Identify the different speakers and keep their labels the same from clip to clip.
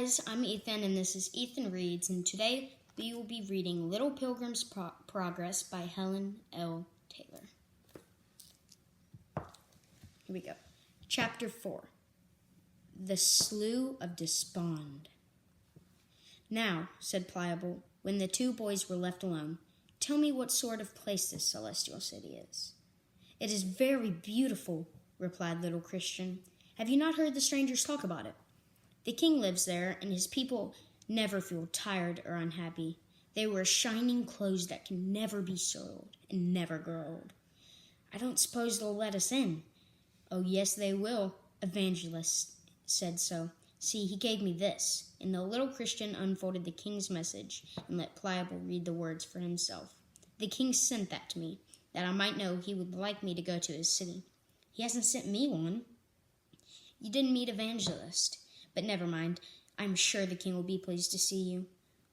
Speaker 1: guys, I'm Ethan and this is Ethan Reads, and today we will be reading Little Pilgrim's Progress by Helen L. Taylor. Here we go. Chapter 4. The Slough of Despond. "Now," said Pliable, when the two boys were left alone, "tell me what sort of place this celestial city is." "It is very beautiful," replied little Christian. "Have you not heard the strangers talk about it? The king lives there, and his people never feel tired or unhappy. They wear shining clothes that can never be soiled and never grow old. I don't suppose they'll let us in." "Oh, yes, they will. Evangelist said so. See, he gave me this." And the little Christian unfolded the king's message and let Pliable read the words for himself. "The king sent that to me, that I might know he would like me to go to his city. He hasn't sent me one." "You didn't meet Evangelist. But never mind. I'm sure the king will be pleased to see you."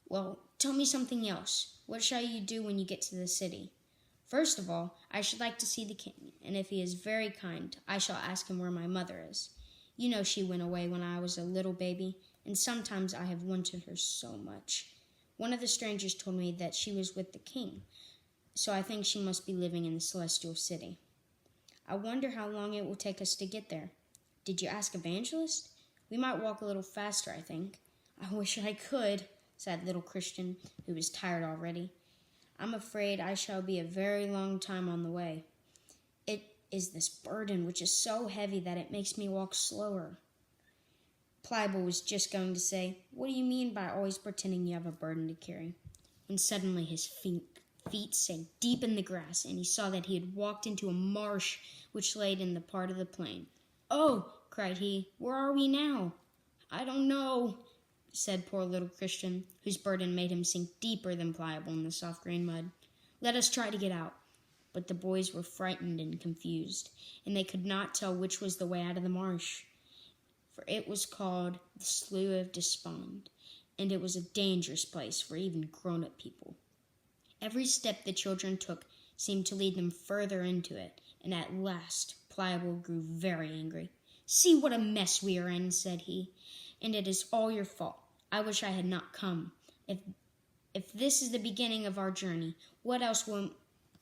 Speaker 1: "Well, tell me something else. What shall you do when you get to the city?" "First of all, I should like to see the king, and if he is very kind, I shall ask him where my mother is. You know she went away when I was a little baby, and sometimes I have wanted her so much. One of the strangers told me that she was with the king, so I think she must be living in the celestial city. I wonder how long it will take us to get there. Did you ask Evangelist? We might walk a little faster, I think." "I wish I could," said little Christian, who was tired already. "I'm afraid I shall be a very long time on the way. It is this burden which is so heavy that it makes me walk slower." Pliable was just going to say, "What do you mean by always pretending you have a burden to carry?" when suddenly his feet sank deep in the grass, and he saw that he had walked into a marsh which lay in the part of the plain. "Oh!" cried he, "where are we now?" "I don't know," said poor little Christian, whose burden made him sink deeper than Pliable in the soft green mud. "Let us try to get out." But the boys were frightened and confused, and they could not tell which was the way out of the marsh, for it was called the Slough of Despond, and it was a dangerous place for even grown-up people. Every step the children took seemed to lead them further into it, and at last Pliable grew very angry. "See what a mess we are in," said he, "and it is all your fault. I wish I had not come. If this is the beginning of our journey, what else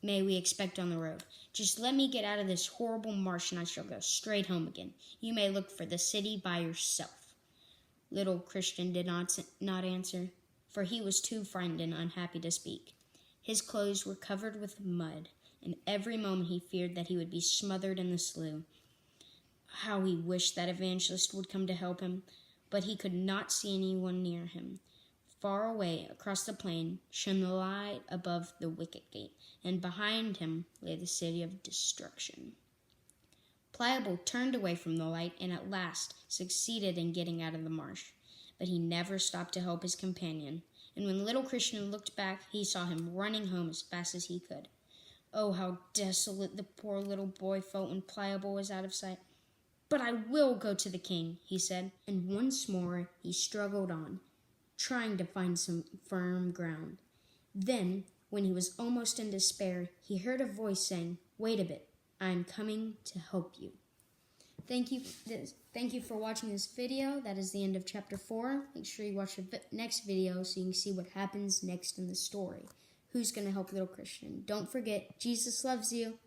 Speaker 1: may we expect on the road? Just let me get out of this horrible marsh and I shall go straight home again. You may look for the city by yourself." Little Christian did not answer, for he was too frightened and unhappy to speak. His clothes were covered with mud, and every moment he feared that he would be smothered in the slough. How he wished that Evangelist would come to help him, but he could not see anyone near him. Far away across the plain shone the light above the wicket gate, and behind him lay the city of destruction. Pliable turned away from the light and at last succeeded in getting out of the marsh, but he never stopped to help his companion, and when little Christian looked back, he saw him running home as fast as he could. Oh, how desolate the poor little boy felt when Pliable was out of sight. "But I will go to the king," he said, and once more he struggled on, trying to find some firm ground. Then, when he was almost in despair, he heard a voice saying, "Wait a bit, I am coming to help you." Thank you for watching this video. That is the end of chapter 4. Make sure you watch the next video so you can see what happens next in the story. Who's going to help little Christian? Don't forget, Jesus loves you.